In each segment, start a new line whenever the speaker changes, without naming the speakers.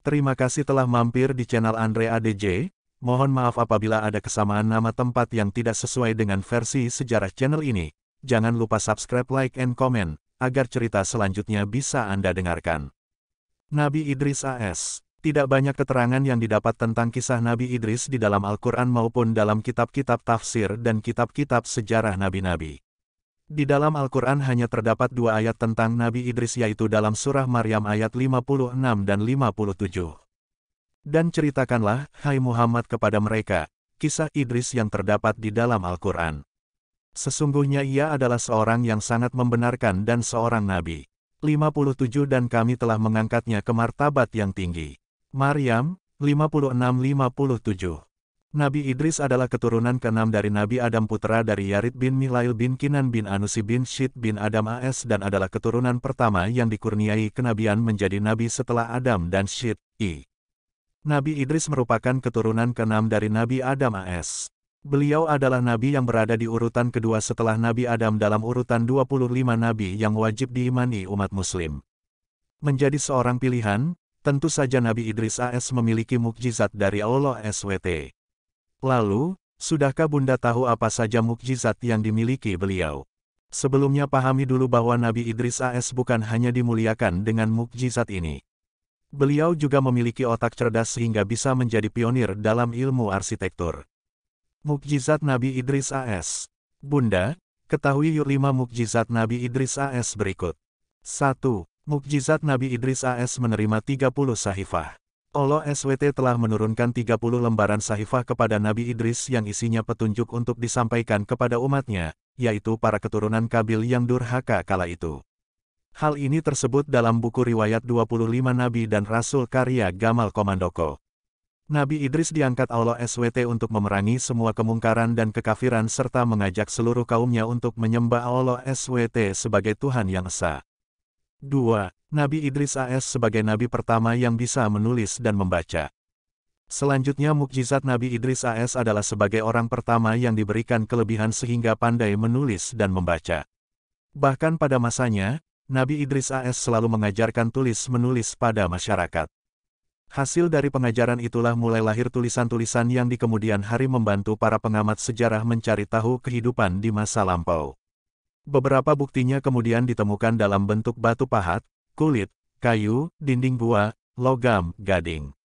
Terima kasih telah mampir di channel Andre ADJ. Mohon maaf apabila ada kesamaan nama tempat yang tidak sesuai dengan versi sejarah channel ini. Jangan lupa subscribe, like, and comment, agar cerita selanjutnya bisa Anda dengarkan. Nabi Idris AS. Tidak banyak keterangan yang didapat tentang kisah Nabi Idris di dalam Al-Quran maupun dalam kitab-kitab tafsir dan kitab-kitab sejarah nabi-nabi. Di dalam Al-Quran hanya terdapat 2 ayat tentang Nabi Idris, yaitu dalam surah Maryam ayat 56 dan 57. Dan ceritakanlah, hai Muhammad, kepada mereka, kisah Idris yang terdapat di dalam Al-Quran. Sesungguhnya ia adalah seorang yang sangat membenarkan dan seorang nabi. 57 Dan kami telah mengangkatnya ke martabat yang tinggi. Maryam, 56-57. Nabi Idris adalah keturunan ke-6 dari Nabi Adam, putra dari Yarid bin Milail bin Kinan bin Anusi bin Syed bin Adam AS, dan adalah keturunan pertama yang dikurniai kenabian menjadi nabi setelah Adam dan Syed. Nabi Idris merupakan keturunan ke-6 dari Nabi Adam AS. Beliau adalah nabi yang berada di urutan kedua setelah Nabi Adam dalam urutan 25 nabi yang wajib diimani umat muslim. Menjadi seorang pilihan, tentu saja Nabi Idris AS memiliki mukjizat dari Allah SWT. Lalu, sudahkah Bunda tahu apa saja mukjizat yang dimiliki beliau? Sebelumnya pahami dulu bahwa Nabi Idris AS bukan hanya dimuliakan dengan mukjizat ini. Beliau juga memiliki otak cerdas sehingga bisa menjadi pionir dalam ilmu arsitektur. Mukjizat Nabi Idris AS. Bunda, ketahui yuk 5 mukjizat Nabi Idris AS berikut. 1. Mukjizat Nabi Idris AS menerima 30 sahifah. Allah SWT telah menurunkan 30 lembaran sahifah kepada Nabi Idris yang isinya petunjuk untuk disampaikan kepada umatnya, yaitu para keturunan Kabil yang durhaka kala itu. Hal ini tersebut dalam buku riwayat 25 Nabi dan Rasul karya Gamal Komandoko. Nabi Idris diangkat Allah SWT untuk memerangi semua kemungkaran dan kekafiran serta mengajak seluruh kaumnya untuk menyembah Allah SWT sebagai Tuhan yang esa. 2. Nabi Idris AS sebagai nabi pertama yang bisa menulis dan membaca. Selanjutnya mukjizat Nabi Idris AS adalah sebagai orang pertama yang diberikan kelebihan sehingga pandai menulis dan membaca. Bahkan pada masanya, Nabi Idris AS selalu mengajarkan tulis-menulis pada masyarakat. Hasil dari pengajaran itulah mulai lahir tulisan-tulisan yang di kemudian hari membantu para pengamat sejarah mencari tahu kehidupan di masa lampau. Beberapa buktinya kemudian ditemukan dalam bentuk batu pahat, kulit, kayu, dinding gua, logam, gading.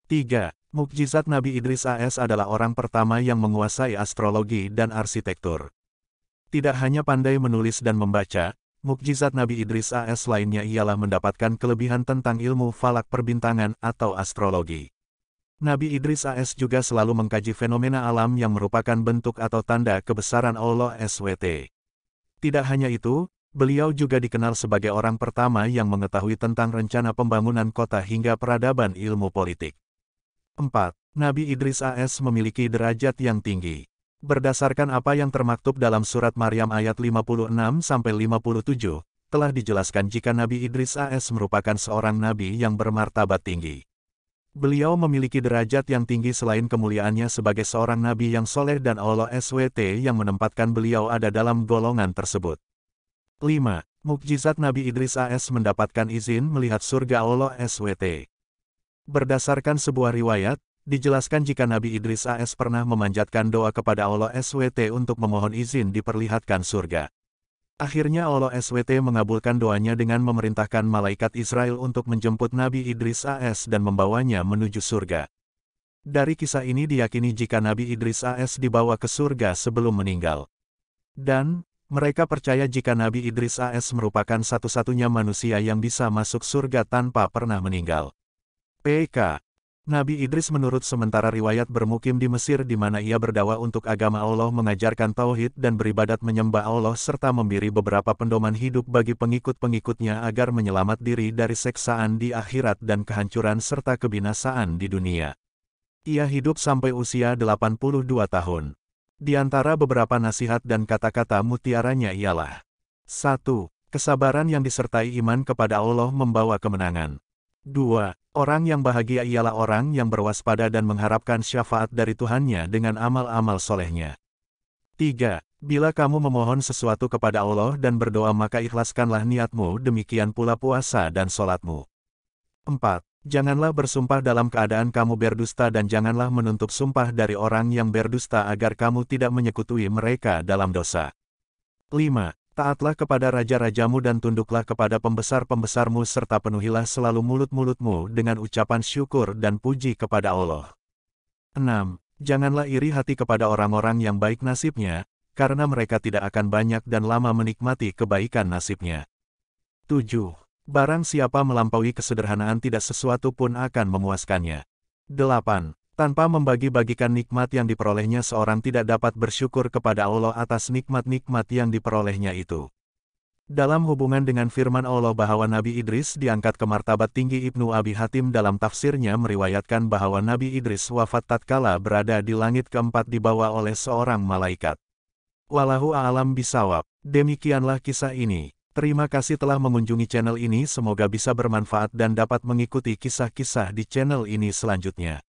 3. Mukjizat Nabi Idris AS adalah orang pertama yang menguasai astrologi dan arsitektur. Tidak hanya pandai menulis dan membaca, mukjizat Nabi Idris AS lainnya ialah mendapatkan kelebihan tentang ilmu falak perbintangan atau astrologi. Nabi Idris AS juga selalu mengkaji fenomena alam yang merupakan bentuk atau tanda kebesaran Allah SWT. Tidak hanya itu, beliau juga dikenal sebagai orang pertama yang mengetahui tentang rencana pembangunan kota hingga peradaban ilmu politik. 4. Nabi Idris AS memiliki derajat yang tinggi. Berdasarkan apa yang termaktub dalam surat Maryam ayat 56-57, telah dijelaskan jika Nabi Idris AS merupakan seorang nabi yang bermartabat tinggi. Beliau memiliki derajat yang tinggi selain kemuliaannya sebagai seorang nabi yang soleh dan Allah SWT yang menempatkan beliau ada dalam golongan tersebut. 5. Mukjizat Nabi Idris AS mendapatkan izin melihat surga Allah SWT. Berdasarkan sebuah riwayat, dijelaskan jika Nabi Idris AS pernah memanjatkan doa kepada Allah SWT untuk memohon izin diperlihatkan surga. Akhirnya Allah SWT mengabulkan doanya dengan memerintahkan malaikat Israel untuk menjemput Nabi Idris AS dan membawanya menuju surga. Dari kisah ini diyakini jika Nabi Idris AS dibawa ke surga sebelum meninggal. Dan, mereka percaya jika Nabi Idris AS merupakan satu-satunya manusia yang bisa masuk surga tanpa pernah meninggal. PK. Nabi Idris menurut sementara riwayat bermukim di Mesir di mana ia berdakwah untuk agama Allah, mengajarkan tauhid dan beribadat menyembah Allah serta memberi beberapa pedoman hidup bagi pengikut-pengikutnya agar menyelamat diri dari seksaan di akhirat dan kehancuran serta kebinasaan di dunia. Ia hidup sampai usia 82 tahun. Di antara beberapa nasihat dan kata-kata mutiaranya ialah 1. Kesabaran yang disertai iman kepada Allah membawa kemenangan. 2. Orang yang bahagia ialah orang yang berwaspada dan mengharapkan syafaat dari Tuhannya dengan amal-amal solehnya. 3. Bila kamu memohon sesuatu kepada Allah dan berdoa maka ikhlaskanlah niatmu, demikian pula puasa dan sholatmu. 4. Janganlah bersumpah dalam keadaan kamu berdusta dan janganlah menuntut sumpah dari orang yang berdusta agar kamu tidak menyekutui mereka dalam dosa. 5. Taatlah kepada raja-rajamu dan tunduklah kepada pembesar-pembesarmu serta penuhilah selalu mulut-mulutmu dengan ucapan syukur dan puji kepada Allah. 6. Janganlah iri hati kepada orang-orang yang baik nasibnya, karena mereka tidak akan banyak dan lama menikmati kebaikan nasibnya. 7. Barang siapa melampaui kesederhanaan tidak sesuatu pun akan memuaskannya. 8. Tanpa membagi-bagikan nikmat yang diperolehnya seorang tidak dapat bersyukur kepada Allah atas nikmat-nikmat yang diperolehnya itu. Dalam hubungan dengan firman Allah bahwa Nabi Idris diangkat ke martabat tinggi, Ibnu Abi Hatim dalam tafsirnya meriwayatkan bahwa Nabi Idris wafat tatkala berada di langit keempat dibawa oleh seorang malaikat. Wallahu a'lam bishawab. Demikianlah kisah ini. Terima kasih telah mengunjungi channel ini, semoga bisa bermanfaat dan dapat mengikuti kisah-kisah di channel ini selanjutnya.